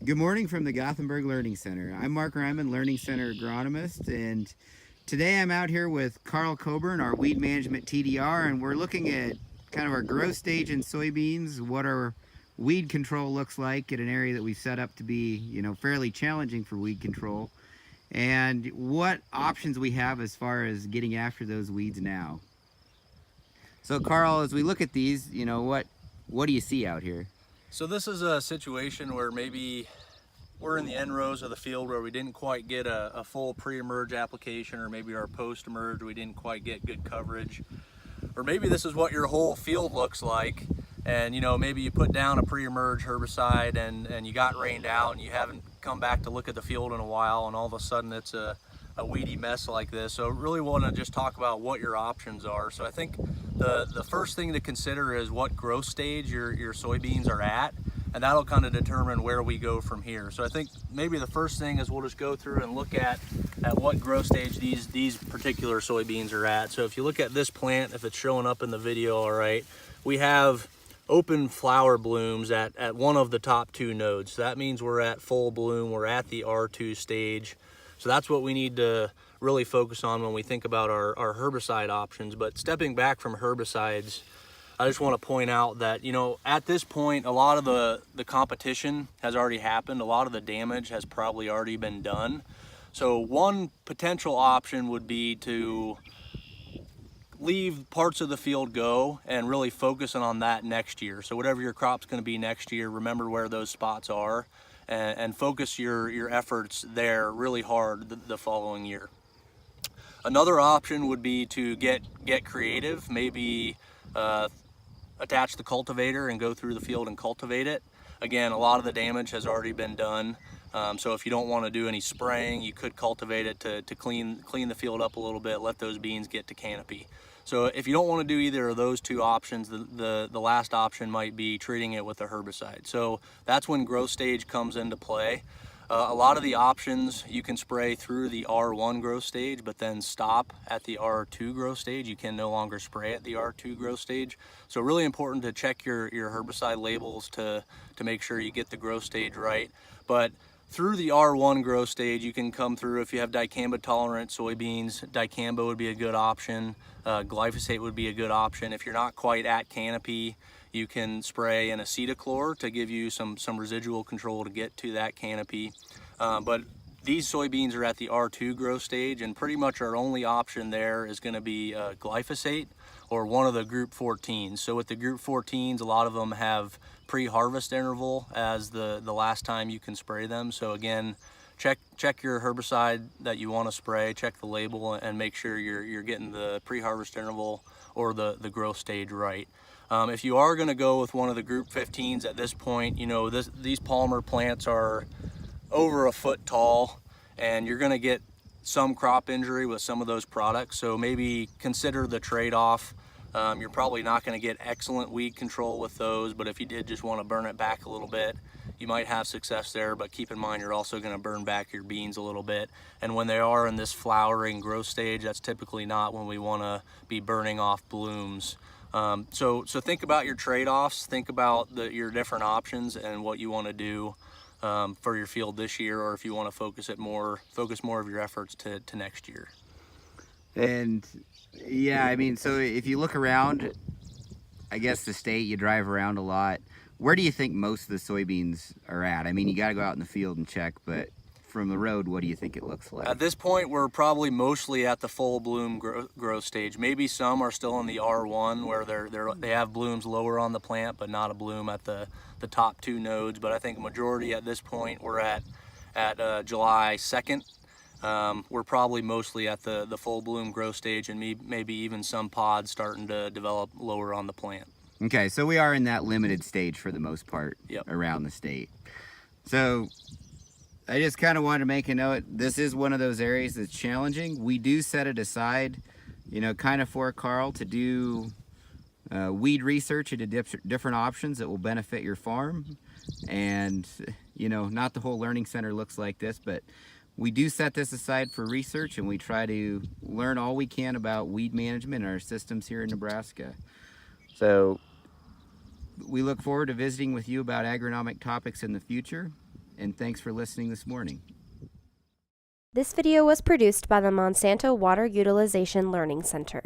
Good morning from the Gothenburg Learning Center. I'm Mark Ryman, Learning Center agronomist, and today I'm out here with Carl Coburn, our weed management TDR, and we're looking at kind of our growth stage in soybeans, what our weed control looks like at an area that we've set up to be, fairly challenging for weed control, and what options we have as far as getting after those weeds now. So, Carl, as we look at these, what do you see out here? So this is a situation where maybe we're in the end rows of the field where we didn't quite get a full pre-emerge application, or maybe our post-emerge we didn't quite get good coverage. Or maybe this is what your whole field looks like, and maybe you put down a pre-emerge herbicide and you got rained out and you haven't come back to look at the field in a while, and all of a sudden it's a weedy mess like this. So really want to just talk about what your options are. So I think the first thing to consider is what growth stage your soybeans are at, and that'll kind of determine where we go from here. So I think maybe the first thing is we'll just go through and look at what growth stage these particular soybeans are at. So if you look at this plant, if it's showing up in the video, all right, we have open flower blooms at one of the top two nodes. So that means we're at full bloom, we're at the R2 stage. So that's what we need to really focus on when we think about our herbicide options. But stepping back from herbicides, I just want to point out that, at this point, a lot of the competition has already happened. A lot of the damage has probably already been done. So one potential option would be to leave parts of the field go and really focusing on that next year. So whatever your crop's going to be next year, remember where those spots are and focus your efforts there really hard the following year. Another option would be to get creative, maybe attach the cultivator and go through the field and cultivate it. Again, a lot of the damage has already been done. So if you don't want to do any spraying, you could cultivate it to clean the field up a little bit, let those beans get to canopy. So if you don't want to do either of those two options, the last option might be treating it with a herbicide. So that's when growth stage comes into play. A lot of the options you can spray through the R1 growth stage, but then stop at the R2 growth stage. You can no longer spray at the R2 growth stage. So really important to check your herbicide labels to make sure you get the growth stage right. But through the R1 growth stage, you can come through if you have dicamba tolerant soybeans. Dicamba would be a good option. Glyphosate would be a good option. If you're not quite at canopy, you can spray an acetochlor to give you some residual control to get to that canopy. But these soybeans are at the R2 growth stage, and pretty much our only option there is going to be glyphosate or one of the group 14s. So with the group 14s, a lot of them have pre-harvest interval as the last time you can spray them. So again, check your herbicide that you want to spray, check the label, and make sure you're getting the pre-harvest interval or the growth stage right. If you are going to go with one of the group 15s at this point, these Palmer plants are over a foot tall, and you're going to get some crop injury with some of those products. So maybe consider the trade-off. You're probably not going to get excellent weed control with those, but if you did just want to burn it back a little bit, you might have success there. But keep in mind, you're also going to burn back your beans a little bit. And when they are in this flowering growth stage, that's typically not when we want to be burning off blooms. So think about your trade-offs, think about your different options and what you want to do for your field this year, or if you want to focus more of your efforts to next year. And yeah, I mean, so if you look around, I guess the state, you drive around a lot. Where do you think most of the soybeans are at? I mean, you got to go out in the field and check, but from the road, what do you think it looks like? At this point, we're probably mostly at the full bloom growth stage. Maybe some are still in the R1 where they have blooms lower on the plant, but not a bloom at the top two nodes. But I think majority at this point, we're at July 2nd. We're probably mostly at the full bloom growth stage, and maybe even some pods starting to develop lower on the plant. Okay, so we are in that limited stage for the most part. Yep. Around the state. So I just kind of wanted to make a note. This is one of those areas that's challenging. We do set it aside, kind of for Carl to do weed research into different options that will benefit your farm. And, not the whole learning center looks like this, but we do set this aside for research, and we try to learn all we can about weed management and our systems here in Nebraska. So we look forward to visiting with you about agronomic topics in the future. and thanks for listening this morning. This video was produced by the Monsanto Water Utilization Learning Center.